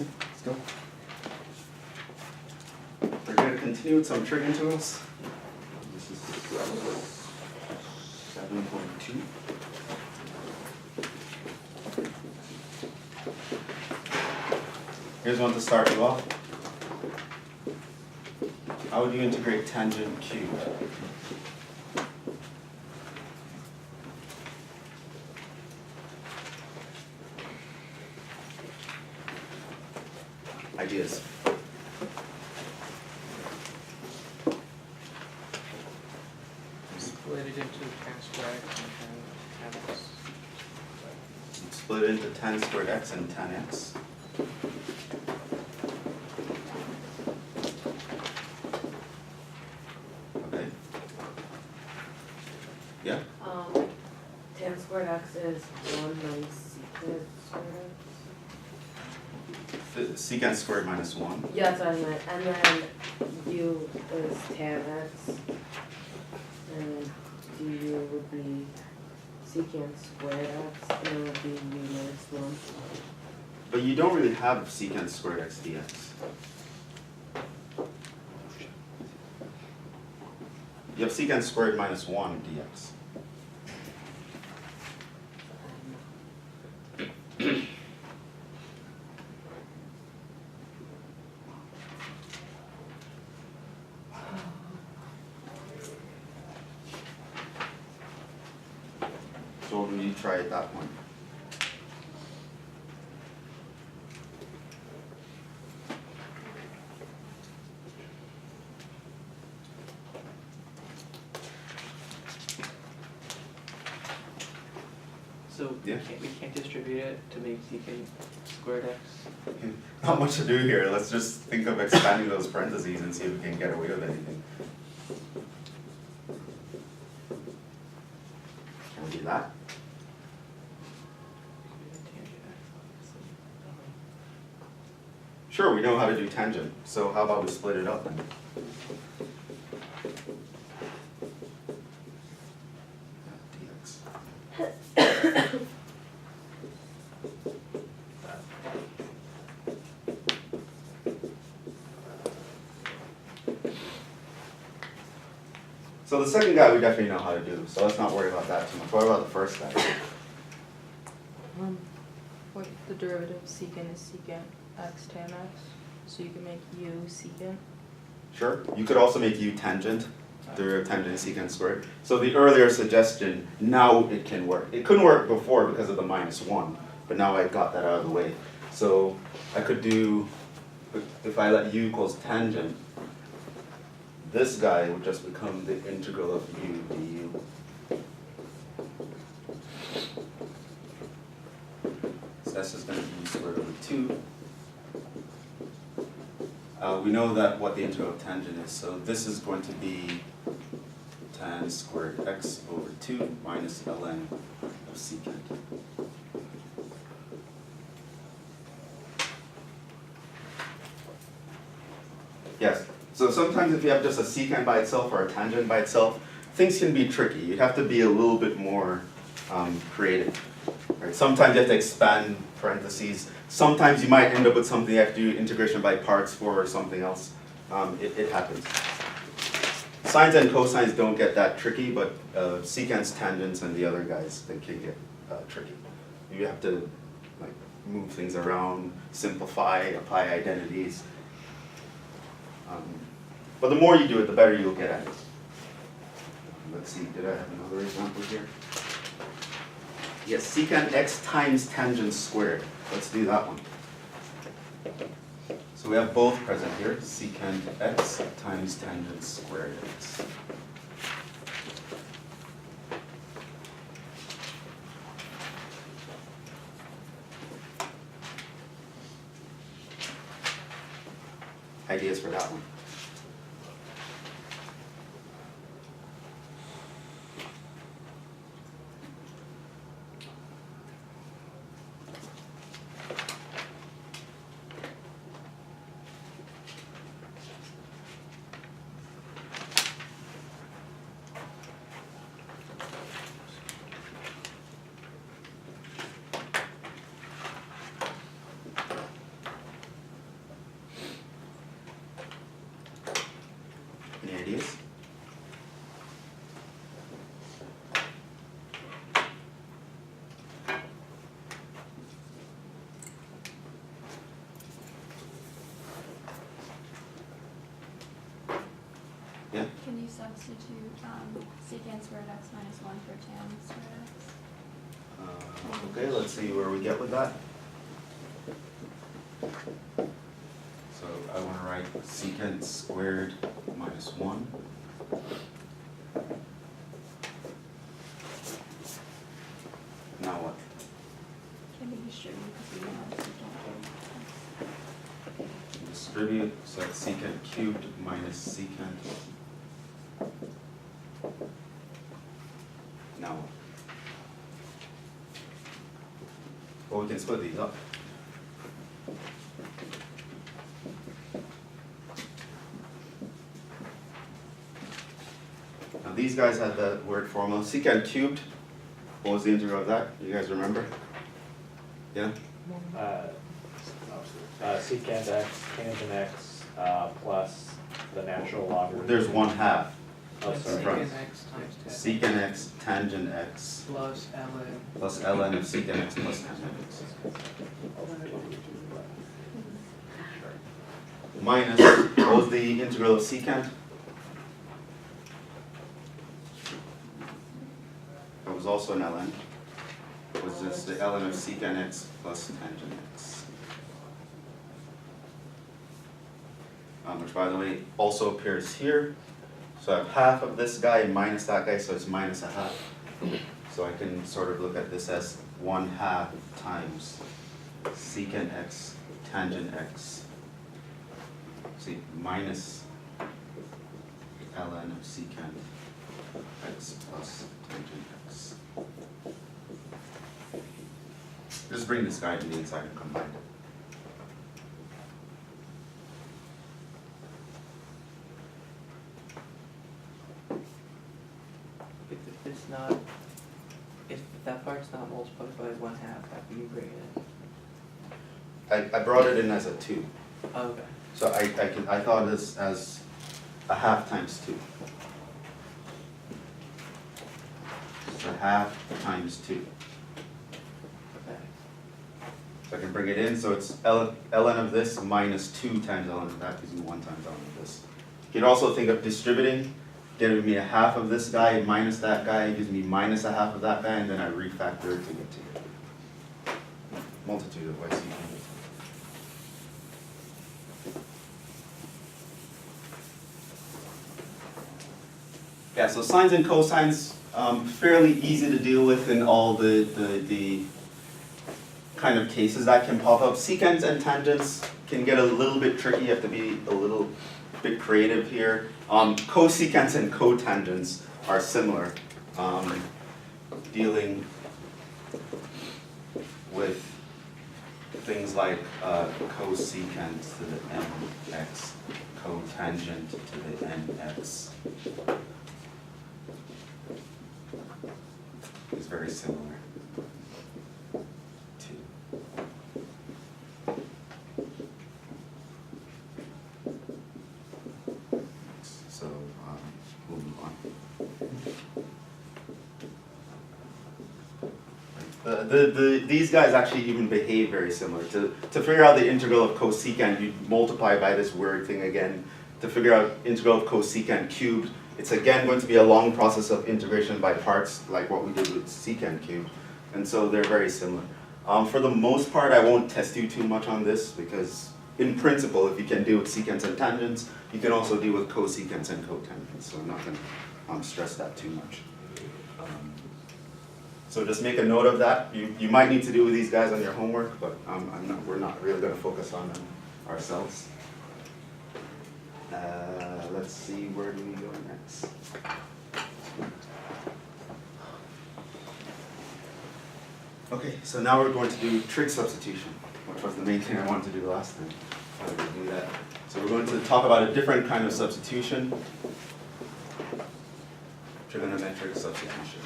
Let's go. We're going to continue with some trig integrals. This is 7.2. Here's one to start you off. How would you integrate tangent cubed? Ideas? Split it into tan squared x and tan x. Split it into tan squared x and tan x. Okay. Yeah? Tan squared x is 1 minus secant squared x. Secant squared minus 1. Yeah, that's what I meant. And then u is tan x. And du would be secant squared x, and it would be u minus 1. But you don't really have secant squared x dx. You have secant squared minus 1 dx. So will you try at that point? So Yeah. we can't distribute it to make secant squared x. Not much to do here. Let's just think of expanding those parentheses and see if we can get away with anything. Can we do that? Sure, we know how to do tangent. So how about we split it up then? Dx. So the second guy we definitely know how to do, so let's not worry about that too much. What about the first guy? What the derivative of secant is secant x tan x, so you can make u secant. Sure. You could also make u tangent, derivative of tangent is secant squared. So the earlier suggestion, now it can work. It couldn't work before because of the minus 1, but now I got that out of the way. So I could do, if I let u equals tangent, this guy would just become the integral of u du. So that's just going to be u squared over 2. We know that what the integral of tangent is, so this is going to be tan squared x over 2 minus ln of secant. Yes, so sometimes if you have just a secant by itself or a tangent by itself, things can be tricky. You have to be a little bit more creative. Right? Sometimes you have to expand parentheses. Sometimes you might end up with something you have to do integration by parts for or something else. It happens. Sines and cosines don't get that tricky, but secants, tangents, and the other guys, they can get tricky. You have to like move things around, simplify, apply identities. But the more you do it, the better you'll get at it. Let's see, did I have another example here? Yes, secant x times tangent squared. Let's do that one. So we have both present here, secant x times tangent squared x. Ideas for that one? substitute secant squared x minus 1 for tan squared x? Okay, let's see where we get with that. So I want to write secant squared minus 1. Now what? Can be distributed because we know secant. Distribute, so that's secant cubed minus secant. Now what? Well, we can split these up. Now these guys have the word formula. Secant cubed, what was the integral of that? You guys remember? Yeah? Secant x, tangent x, plus the natural logarithm. There's 1/2. Oh, That's sorry. Right. secant x times 10 Secant x tangent x plus ln. plus ln of secant x plus tangent x. Minus, what was the integral of secant? That was also an ln. Was this the ln of secant x plus tangent x? Which, by the way, also appears here. So I have half of this guy minus that guy, so it's minus 1/2. So I can sort of look at this as 1/2 times secant x tangent x. See, minus ln of secant x plus tangent x. Just bring this guy to the inside and combine it. If it's not, if that part's not multiplied by 1/2, how can you bring it in? I brought it in as a 2. Oh, okay. So I thought of this as 1/2 times 2. So 1/2 times 2. Okay. So I can bring it in, so it's ln of this minus 2 times ln of that gives me 1 times ln of this. You can also think of distributing, giving me 1/2 of this guy minus that guy gives me minus 1/2 of that guy, and then I refactor it to get to here. Multitude of ways you can. Yeah, so sines and cosines, fairly easy to deal with in all the kind of cases that can pop up. Secants and tangents can get a little bit tricky, you have to be a little bit creative here. Cosecants and cotangents are similar, dealing with things like cosecant to the mx, cotangent to the nx. Is very similar to. So we'll move on. These guys actually even behave very similar. To figure out the integral of cosecant, you multiply by this word thing again. To figure out integral of cosecant cubed, it's again going to be a long process of integration by parts, like what we did with secant cubed. And so they're very similar. For the most part, I won't test you too much on this, because in principle, if you can deal with secants and tangents, you can also deal with cosecants and cotangents. So I'm not going to stress that too much. So just make a note of that. You might need to do with these guys on your homework, but we're not really going to focus on them ourselves. Let's see, where do we go next? Okay, so now we're going to do trig substitution, which was the main thing I wanted to do last time. How do we do that? So we're going to talk about a different kind of substitution. Trigonometric substitution.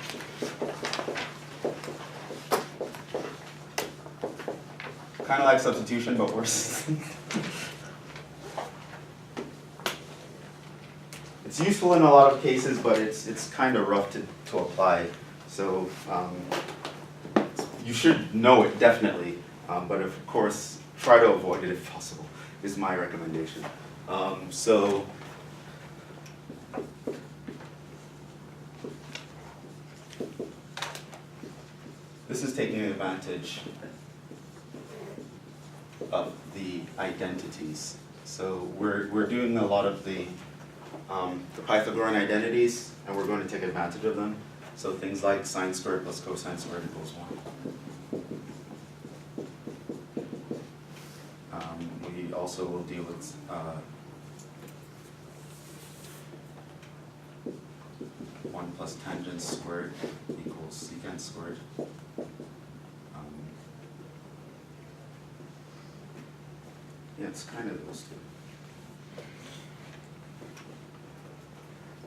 Kind of like substitution, but worse. It's useful in a lot of cases, but it's kind of rough to apply. So you should know it definitely, but of course try to avoid it if possible, is my recommendation. So advantage of the identities. So we're doing a lot of the Pythagorean identities, and we're going to take advantage of them. So things like sine squared plus cosine squared equals 1. We also will deal with 1 plus tangent squared equals secant squared. Yeah, it's kind of those two.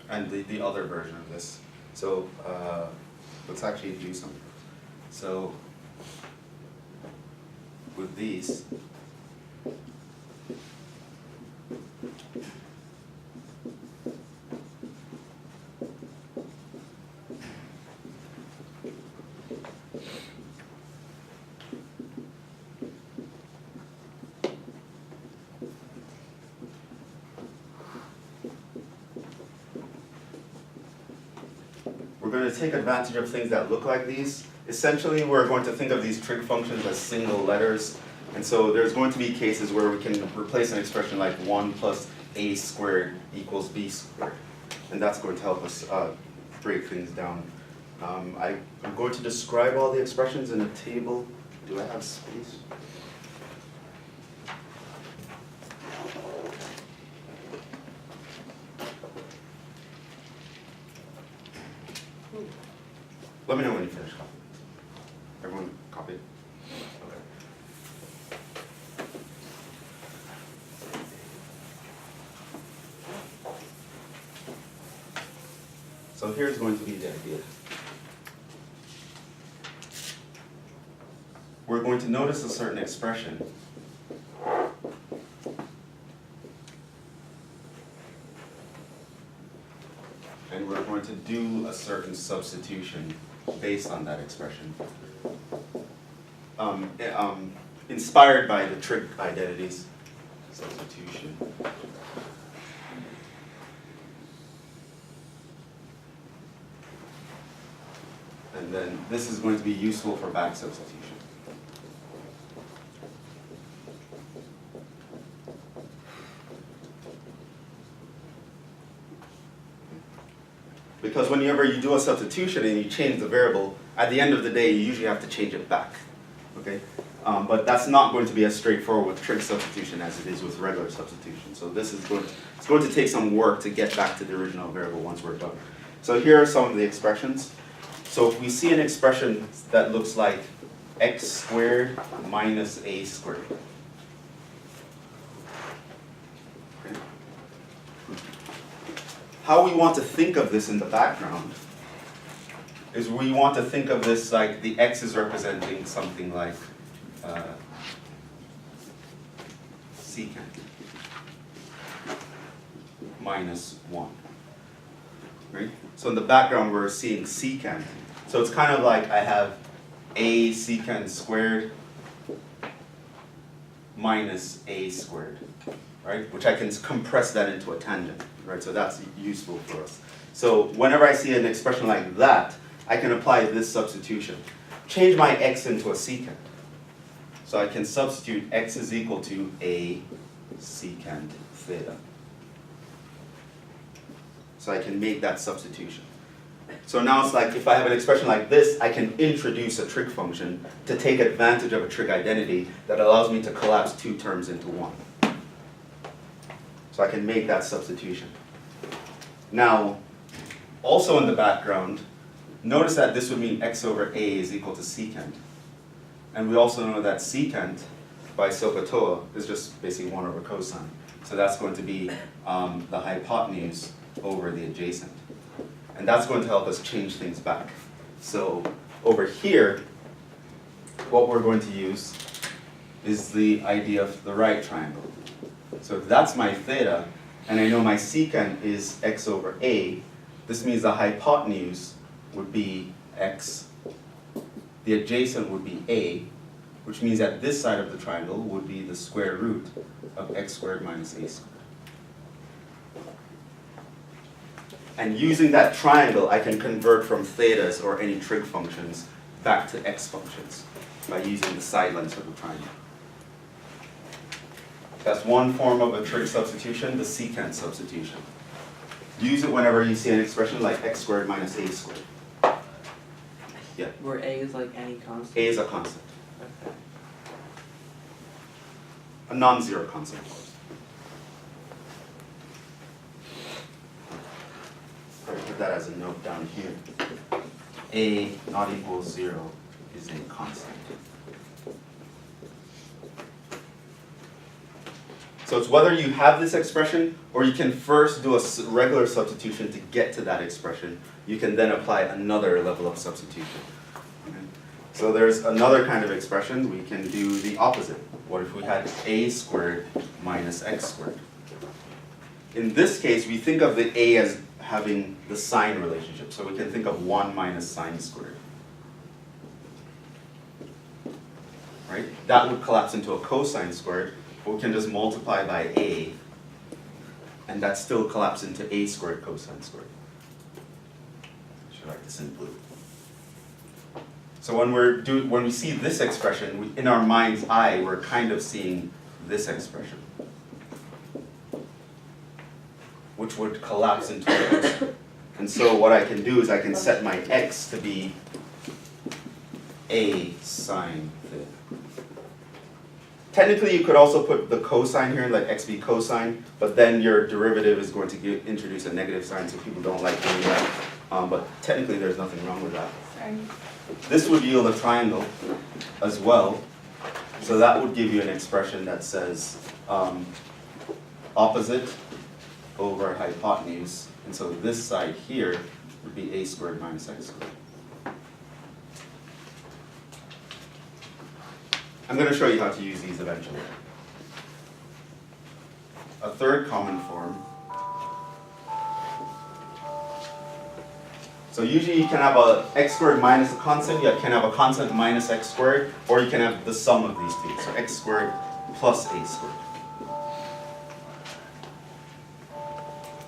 And the other version of this. So let's actually do something. So with these, we're going to take advantage of things that look like these. Essentially, we're going to think of these trig functions as single letters. And so there's going to be cases where we can replace an expression like 1 plus a squared equals b squared. And that's going to help us break things down. I'm going to describe all the expressions in a table. Do I have space? Let me know when you finish copying. Everyone copied? Okay. So here's going to be the idea. We're going to notice a certain expression. And we're going to do a certain substitution based on that expression. Inspired by the trig identities. Substitution. And then this is going to be useful for back substitution. Because whenever you do a substitution and you change the variable, at the end of the day, you usually have to change it back. Okay? But that's not going to be as straightforward with trig substitution as it is with regular substitution. So this is it's going to take some work to get back to the original variable once we're done. So here are some of the expressions. So if we see an expression that looks like x squared minus a squared. Okay. How we want to think of this in the background is we want to think of this like the x is representing something like secant minus 1. Right? So in the background we're seeing secant. So it's kind of like I have a secant squared minus a squared, right? Which I can compress that into a tangent, right? So that's useful for us. So whenever I see an expression like that, I can apply this substitution. Change my x into a secant. So I can substitute x is equal to a secant theta. So I can make that substitution. So now it's like if I have an expression like this, I can introduce a trig function to take advantage of a trig identity that allows me to collapse two terms into one. So I can make that substitution. Now, also in the background, notice that this would mean x over a is equal to secant. And we also know that secant by SOHCAHTOA is just basically 1 over cosine. So that's going to be the hypotenuse over the adjacent. And that's going to help us change things back. So over here, what we're going to use is the idea of the right triangle. So if that's my theta, and I know my secant is x over a, this means the hypotenuse would be x, the adjacent would be a, which means that this side of the triangle would be the square root of x squared minus a squared. And using that triangle, I can convert from thetas or any trig functions back to x functions. by using the side lengths of the triangle. That's one form of a trig substitution, the secant substitution. Use it whenever you see an expression like x squared minus a squared. Yeah, Where A is like any constant? a is a constant, Okay. a non-zero constant, of course. I'll put that as a note down here. A not equals 0 is a constant. So it's whether you have this expression or you can first do a regular substitution to get to that expression. You can then apply another level of substitution. Okay. So there's another kind of expression. We can do the opposite. What if we had a squared minus x squared? In this case, we think of the a as having the sign relationship. So we can think of 1 minus sine squared. Right? That would collapse into a cosine squared. But we can just multiply by a, and that still collapses into a squared cosine squared. I should write this in blue. So when we see this expression, in our mind's eye, we're kind of seeing this expression, which would collapse into a cosine. And so what I can do is I can set my x to be a sine theta. Technically, you could also put the cosine here and let x be cosine, but then your derivative is going to introduce a negative sign, so people don't like doing that. But technically, there's nothing wrong with that. Sorry. This would yield a triangle as well. So that would give you an expression that says opposite over hypotenuse. And so this side here would be a squared minus x squared. I'm going to show you how to use these eventually. A third common form. So usually you can have a x squared minus a constant, you can have a constant minus x squared, or you can have the sum of these two. So x squared plus a squared.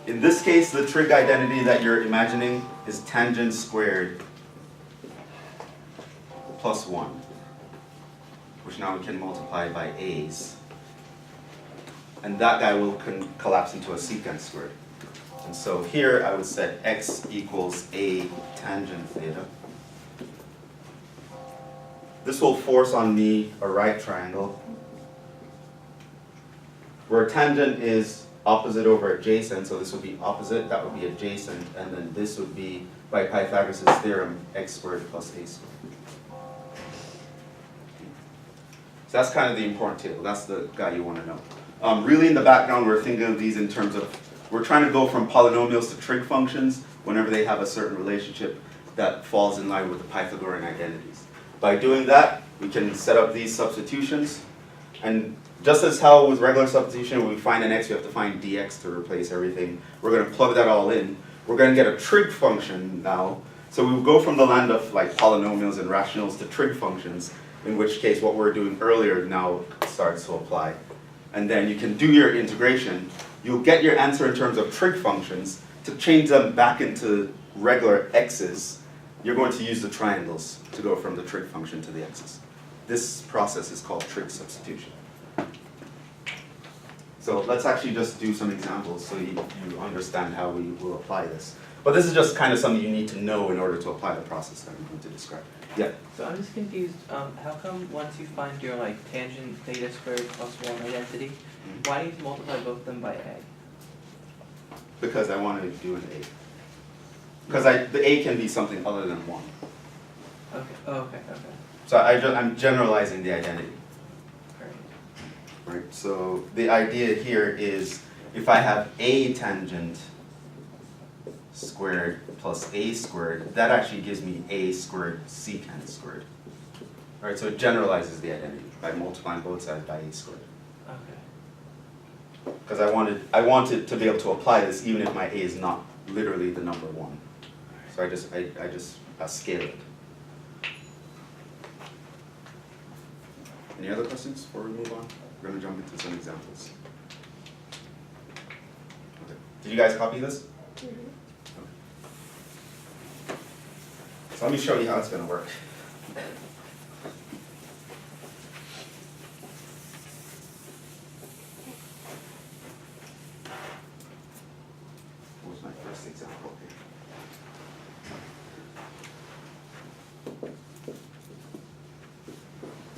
In this case, the trig identity that you're imagining is tangent squared plus 1. Which now we can multiply by a's. And that guy will collapse into a secant squared. And so here I would set x equals a tangent theta. This will force on me a right triangle, where tangent is opposite over adjacent, so this would be opposite, that would be adjacent, and then this would be, by Pythagoras' theorem, x squared plus a squared. So that's kind of the important table. That's the guy you want to know. Really in the background, we're thinking of these in terms of, we're trying to go from polynomials to trig functions whenever they have a certain relationship that falls in line with the Pythagorean identities. By doing that, we can set up these substitutions. And just as how with regular substitution, when we find an x, we have to find dx to replace everything. We're going to plug that all in. We're going to get a trig function now. So we will go from the land of like polynomials and rationals to trig functions, in which case what we're doing earlier now starts to apply. And then you can do your integration. You'll get your answer in terms of trig functions. To change them back into regular x's, you're going to use the triangles to go from the trig function to the x's. This process is called trig substitution. So let's actually just do some examples so you understand how we will apply this. But this is just kind of something you need to know in order to apply the process that I'm going to describe. Yeah? So I'm just confused, how come once you find your like tangent theta squared plus 1 identity, why do you need to multiply both of them by a? Because I want to do an a. Because the a can be something other than 1. Okay, oh, okay. So I'm generalizing the identity. Great. Right? So the idea here is if I have a tangent squared plus a squared, that actually gives me a squared secant squared. Right? So it generalizes the identity by multiplying both sides by a squared. Okay. Because I wanted to be able to apply this even if my a is not literally the number 1. So I just scale it. Any other questions before we move on? We're going to jump into some examples. Okay. Did you guys copy this? Okay. So let me show you how it's going to work.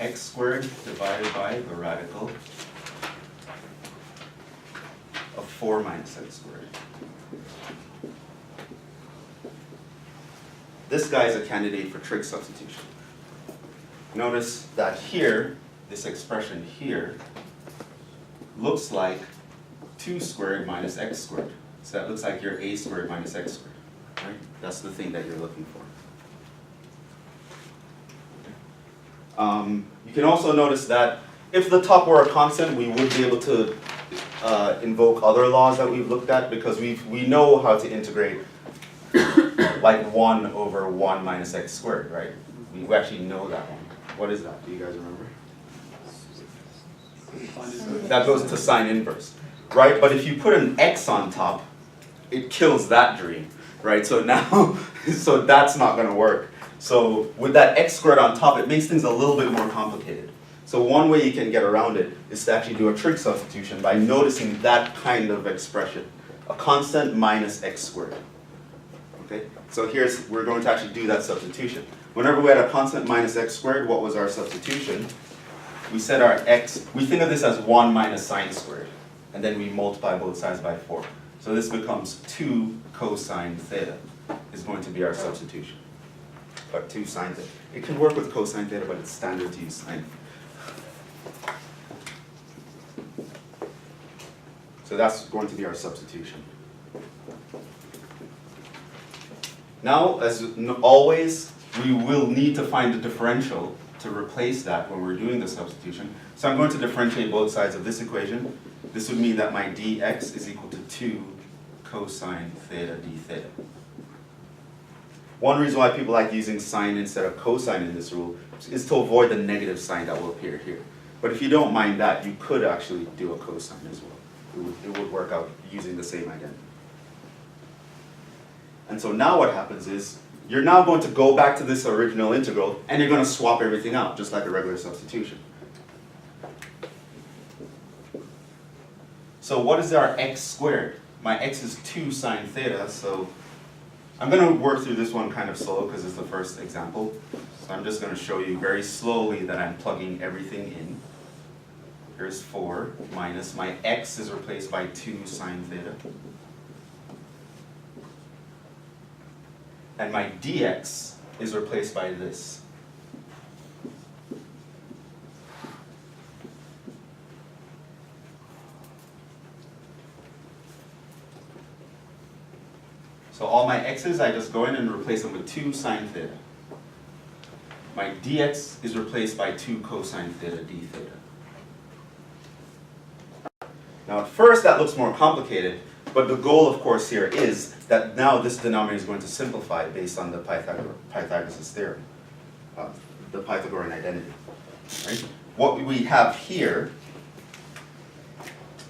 x squared divided by the radical of 4 minus x squared. This guy is a candidate for trig substitution. Notice that here, this expression here, looks like 2 squared minus x squared. So that looks like your a squared minus x squared, right? That's the thing that you're looking for. You can also notice that if the top were a constant, we would be able to invoke other laws that we've looked at, because we know how to integrate like 1 over 1 minus x squared, right? We actually know that one. What is that? Do you guys remember? That goes to sine inverse, right? But if you put an x on top, it kills that dream, right? So now, so that's not going to work. So with that x squared on top, it makes things a little bit more complicated. So one way you can get around it is to actually do a trig substitution by noticing that kind of expression, a constant minus x squared. Okay? So we're going to actually do that substitution. Whenever we had a constant minus x squared, what was our substitution? We set our x, we think of this as 1 minus sine squared, and then we multiply both sides by 4. So this becomes 2 cosine theta is going to be our substitution. Or 2 sine theta. It can work with cosine theta, but it's standard to use sine. So that's going to be our substitution. Now, as always, we will need to find the differential to replace that when we're doing the substitution. So I'm going to differentiate both sides of this equation. This would mean that my dx is equal to 2 cosine theta d theta. One reason why people like using sine instead of cosine in this rule is to avoid the negative sign that will appear here. But if you don't mind that, you could actually do a cosine as well. It would work out using the same identity. And so now what happens is, you're now going to go back to this original integral, and you're going to swap everything out, just like a regular substitution. So what is our x squared? My x is 2 sine theta, so I'm going to work through this one kind of slow because it's the first example. So I'm just going to show you very slowly that I'm plugging everything in. Here's 4 minus, my x is replaced by 2 sine theta. And my dx is replaced by this. So all my x's, I just go in and replace them with 2 sine theta. My dx is replaced by 2 cosine theta d theta. Now at first that looks more complicated, but the goal of course here is that now this denominator is going to simplify based on the Pythagoras' theorem, the Pythagorean identity. Right? What we have here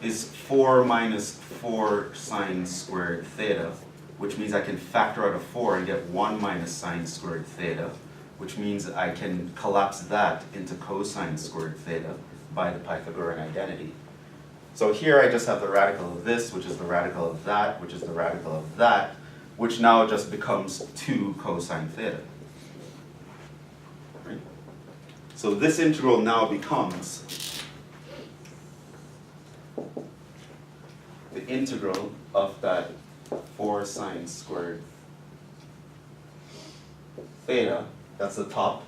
is 4 minus 4 sine squared theta, which means I can factor out a 4 and get 1 minus sine squared theta, which means I can collapse that into cosine squared theta by the Pythagorean identity. So here I just have the radical of this, which is the radical of that, which is the radical of that, which now just becomes 2 cosine theta. Right? So this integral now becomes the integral of that 4 sine squared theta, that's the top,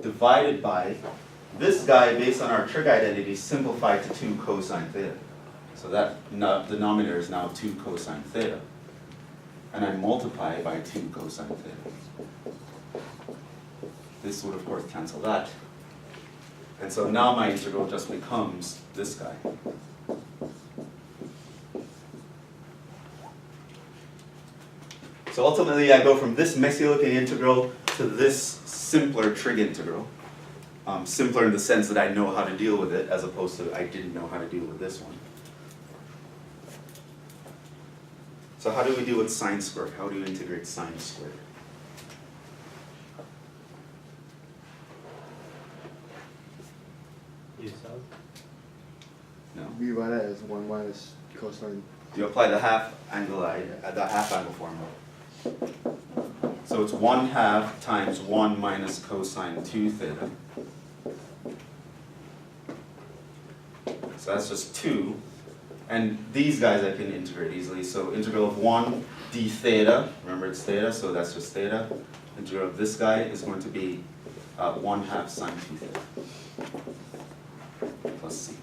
divided by this guy, based on our trig identity, simplified to 2 cosine theta. So that denominator is now 2 cosine theta. And I multiply it by 2 cosine theta. This would, of course, cancel that. And so now my integral just becomes this guy. So ultimately, I go from this messy-looking integral to this simpler trig integral. Simpler in the sense that I know how to deal with it, as opposed to I didn't know how to deal with this one. So how do we deal with sine squared? How do you integrate sine squared? You sub? No. We write it as 1 minus cosine. You apply the half angle formula. So it's 1/2 times 1 minus cosine 2 theta So that's just 2. And these guys I can integrate easily. So integral of 1 d theta, remember it's theta, so that's just theta. Integral of this guy is going to be 1/2 sine 2 theta plus c.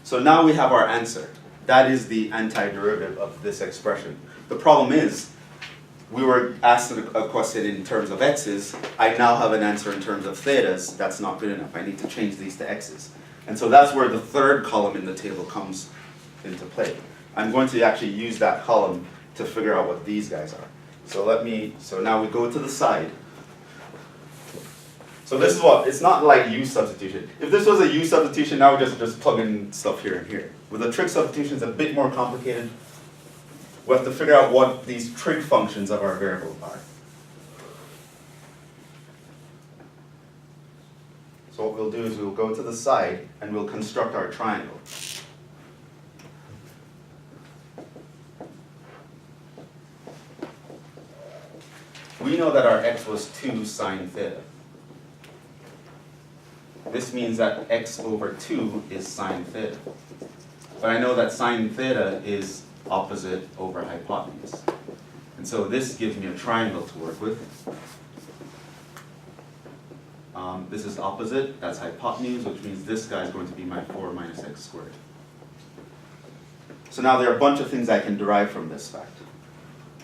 So now we have our answer. That is the antiderivative of this expression. The problem is, we were asked a question in terms of x's. I now have an answer in terms of thetas. That's not good enough. I need to change these to x's. And so that's where the third column in the table comes into play. I'm going to actually use that column to figure out what these guys are. So now we go to the side. So this is what, it's not like U substitution. If this was a U substitution, now we just plug in stuff here and here. With a trig substitution, it's a bit more complicated. We have to figure out what these trig functions of our variable are. So what we'll do is we'll go to the side and we'll construct our triangle. We know that our x was 2 sine theta. This means that x over 2 is sine theta. But I know that sine theta is opposite over hypotenuse. And so this gives me a triangle to work with. This is opposite, that's hypotenuse, which means this guy is going to be my 4 minus x squared. So now there are a bunch of things I can derive from this fact.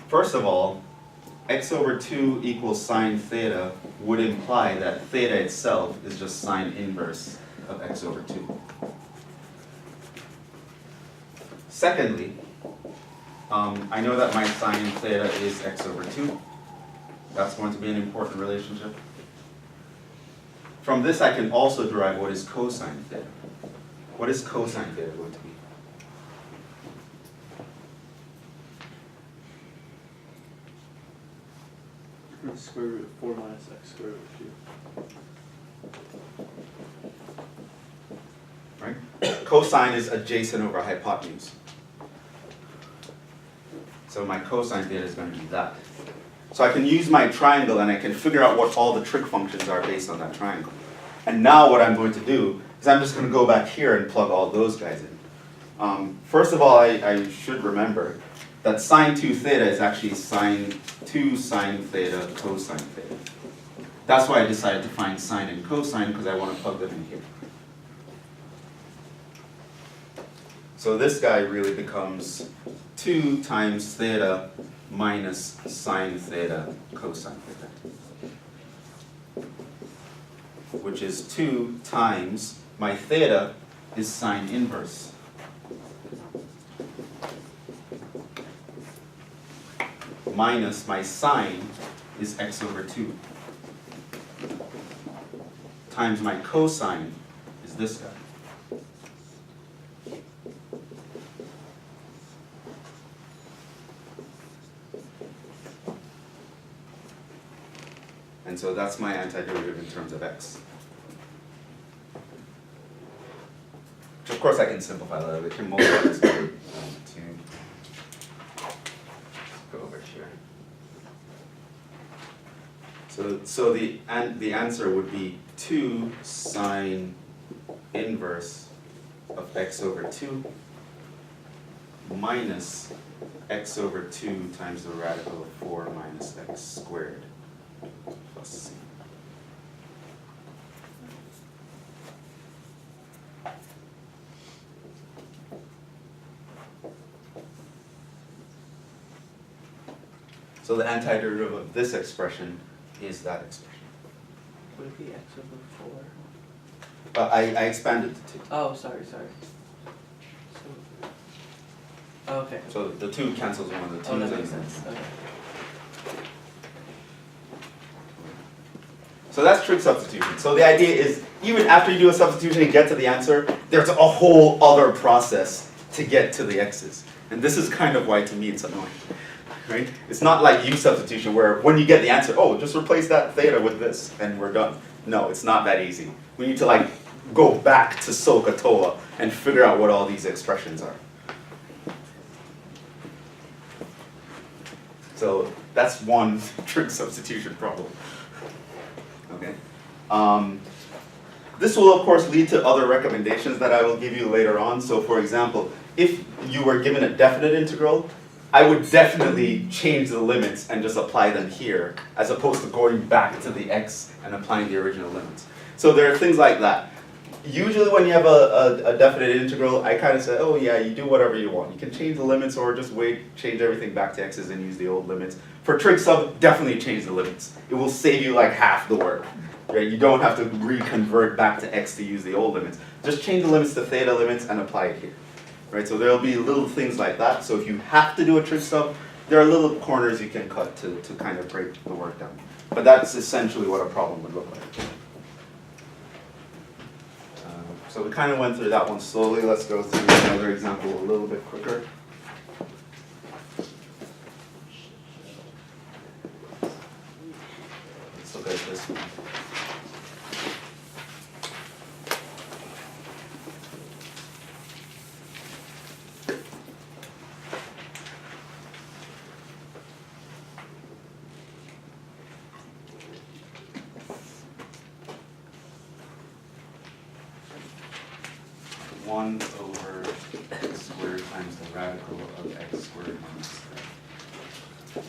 First of all, x over 2 equals sine theta would imply that theta itself is just sine inverse of x over 2. Secondly, I know that my sine theta is x over 2. That's going to be an important relationship. From this I can also derive what is cosine theta. What is cosine theta going to be? Square root of 4 minus x squared over 2. Right? Cosine is adjacent over hypotenuse. So my cosine theta is going to be that. So I can use my triangle and I can figure out what all the trig functions are based on that triangle. And now what I'm going to do is I'm just going to go back here and plug all those guys in. First of all, I should remember that sine 2 theta is actually sine 2 sine theta cosine theta. That's why I decided to find sine and cosine, because I want to plug them in here. So this guy really becomes 2 times theta minus sine theta cosine theta, which is 2 times, my theta is sine inverse. Minus my sine is x over 2. Times my cosine is this guy. And so that's my antiderivative in terms of x. Which of course I can simplify that. I can multiply this by 2. Go over here. So the answer would be 2 sine inverse of x over 2 minus x over 2 times the radical of 4 minus x squared plus c. So the antiderivative of this expression is that expression. Would it be x over 4? I expanded the 2. Oh, sorry. So, okay. So the 2 cancels one of the 2's. Oh, that makes sense. Okay. So that's trig substitution. So the idea is, even after you do a substitution and get to the answer, there's a whole other process to get to the x's. And this is kind of why, to me, it's annoying. Right? It's not like U substitution where when you get the answer, oh, just replace that theta with this and we're done. No, it's not that easy. We need to go back to SOHCAHTOA and figure out what all these expressions are. So that's one trig substitution problem. Okay. This will of course lead to other recommendations that I will give you later on. So for example, if you were given a definite integral, I would definitely change the limits and just apply them here, as opposed to going back to the x and applying the original limits. So there are things like that. Usually when you have a definite integral, I kind of say, oh yeah, you do whatever you want. You can change the limits or just change everything back to x's and use the old limits. For trig sub, definitely change the limits. It will save you like half the work. Right? You don't have to reconvert back to x to use the old limits. Just change the limits to theta limits and apply it here. Right? So there'll be little things like that. So if you have to do a trig sub, there are little corners you can cut to kind of break the work down. But that's essentially what a problem would look like. So we kind of went through that one slowly. Let's go through another example a little bit quicker. Let's look at this one. One over x squared times the radical of x squared minus 3.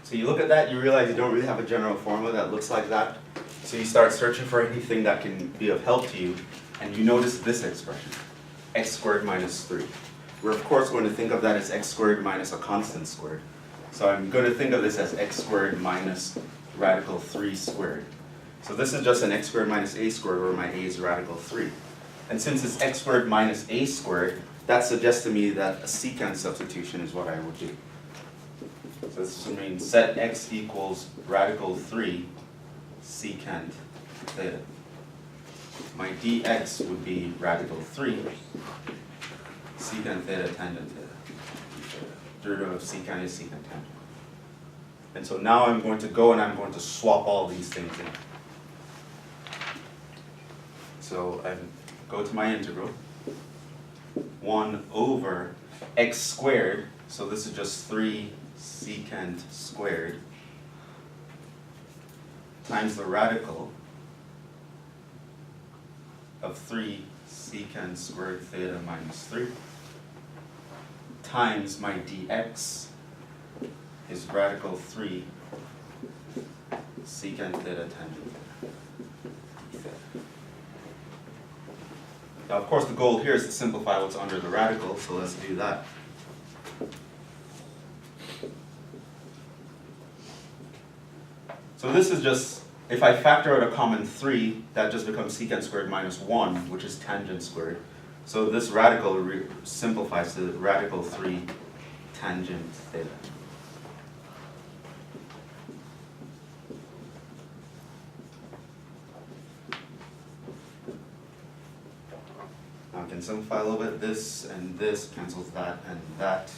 So you look at that, you realize you don't really have a general formula that looks like that. So you start searching for anything that can be of help to you, and you notice this expression, x squared minus 3. We're of course going to think of that as x squared minus a constant squared. So I'm going to think of this as x squared minus radical 3 squared. So this is just an x squared minus a squared, where my a is radical 3. And since it's x squared minus a squared, that suggests to me that a secant substitution is what I would do. So this would mean set x equals radical 3 secant theta. My dx would be radical 3 secant theta tangent theta. Derivative of secant is secant tangent. And so now I'm going to go and I'm going to swap all these things in. So I go to my integral. 1 over x squared, so this is just 3 secant squared, times the radical of 3 secant squared theta minus 3 times my dx is radical 3 secant theta tangent theta. Now of course the goal here is to simplify what's under the radical, so let's do that. So this is just, if I factor out a common 3, that just becomes secant squared minus 1, which is tangent squared. So this radical simplifies to radical 3 tangent theta. Now I can simplify a little bit. This and this cancels that and that.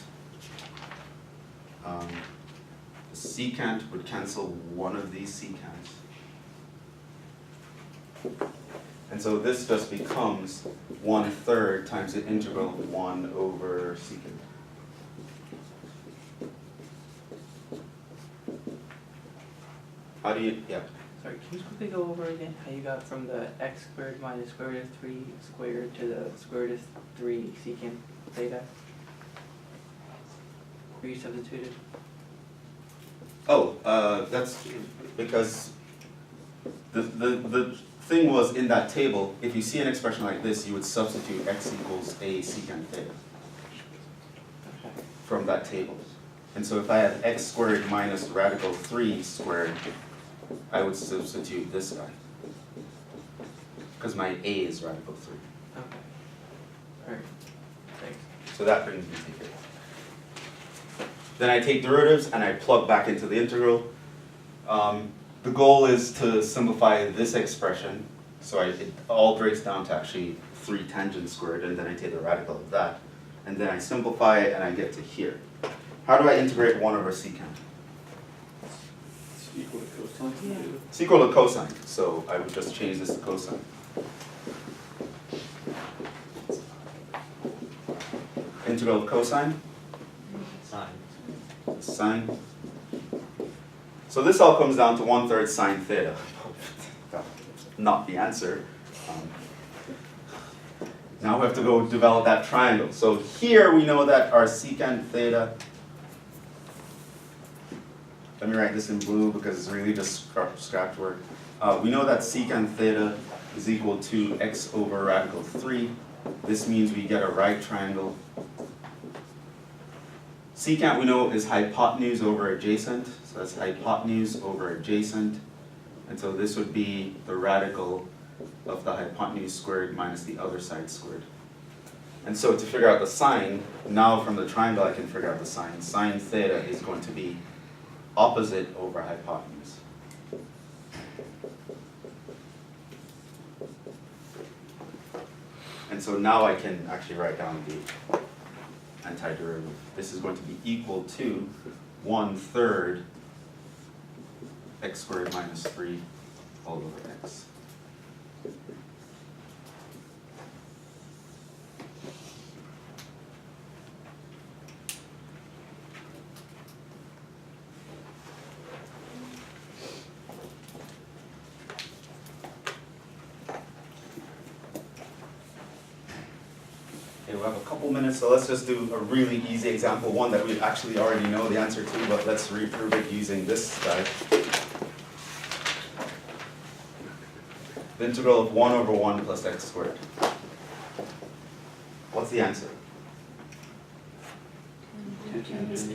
Secant would cancel one of these secants. And so this just becomes 1/3 times the integral of 1 over secant. How do you, yeah. Sorry, can you just quickly go over again how you got from the x squared minus square root of 3 squared to the square root of 3 secant theta? Where you substituted? Oh, that's because the thing was in that table, if you see an expression like this, you would substitute x equals a secant theta from that table. And so if I have x squared minus radical 3 squared, I would substitute this guy. Because my a is radical 3. Okay. Alright. Thanks. So that brings me to here. Then I take derivatives and I plug back into the integral. The goal is to simplify this expression, so it all breaks down to actually 3 tangent squared, and then I take the radical of that. And then I simplify it and I get to here. How do I integrate 1 over secant? Equal to cosine Yeah. theta. It's equal to cosine, so I would just change this to cosine. Integral of cosine, Sine. sine. So this all comes down to 1/3 sine theta. Not the answer. Now we have to go develop that triangle. So here we know that our secant theta, let me write this in blue because it's really just scratch work. We know that secant theta is equal to x over radical 3. This means we get a right triangle. Secant we know is hypotenuse over adjacent, so that's hypotenuse over adjacent. And so this would be the radical of the hypotenuse squared minus the other side squared. And so to figure out the sine, now from the triangle I can figure out the sine. Sine theta is going to be opposite over hypotenuse. And so now I can actually write down the antiderivative. This is going to be equal to 1/3 x squared minus 3 all over x. Okay, we'll have a couple minutes, so let's just do a really easy example, one that we actually already know the answer to, but let's reprove it using this guy. The integral of 1 over 1 plus x squared. What's the answer?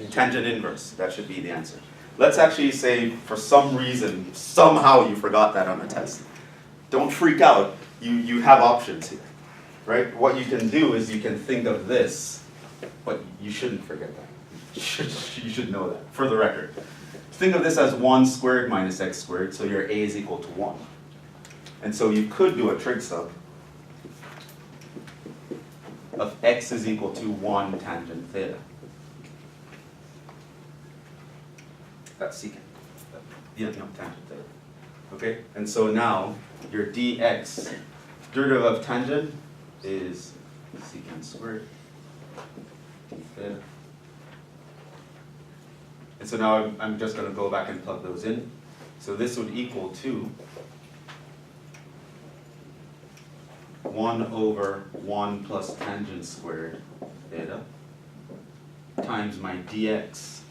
Tangent inverse, that should be the answer. Let's actually say, for some reason, somehow you forgot that on the test. Don't freak out, you have options here, right? What you can do is you can think of this, but you shouldn't forget that. You should know that, for the record. Think of this as 1 squared minus x squared, so your a is equal to 1. And so you could do a trig sub of x is equal to 1 tangent theta. That's secant. Yeah, no, tangent theta. Okay, and so now your dx, derivative of tangent is secant squared d theta. And so now I'm just going to go back and plug those in. So this would equal to 1 over 1 plus tangent squared theta times my dx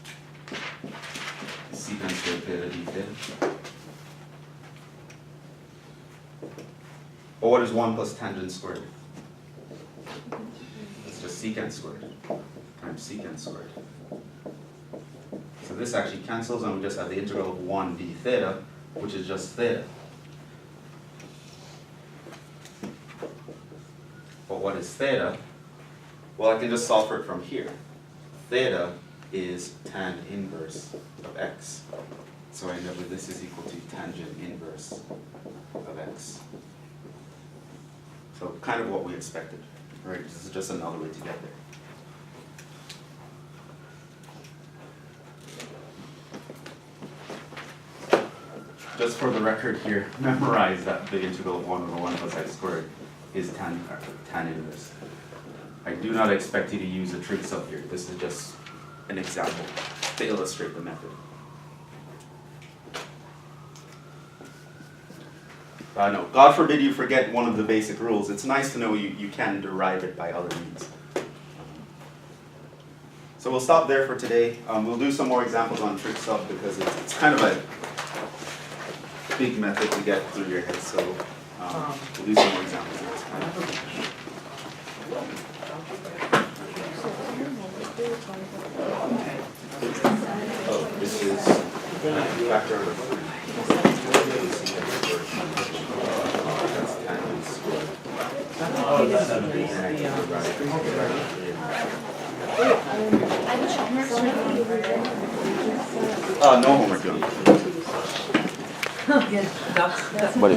secant squared theta d theta. But what is 1 plus tangent squared? It's just secant squared times secant squared. So this actually cancels and we just have the integral of 1 d theta, which is just theta. But what is theta? Well, I can just solve for it from here. Theta is tan inverse of x. So I end up with this is equal to tangent inverse of x. So kind of what we expected, right? This is just another way to get there. Just for the record here, memorize that the integral of 1 over 1 plus x squared is tan inverse. I do not expect you to use a trig sub here. This is just an example to illustrate the method. No, God forbid you forget one of the basic rules. It's nice to know you can derive it by other means. So we'll stop there for today. We'll do some more examples on trig sub because it's kind of a big method to get through your head. So we'll do some more examples next time. Oh, this is factor over 3. That's tangent squared. Oh, that's 7. No homework, John. Yeah, that's What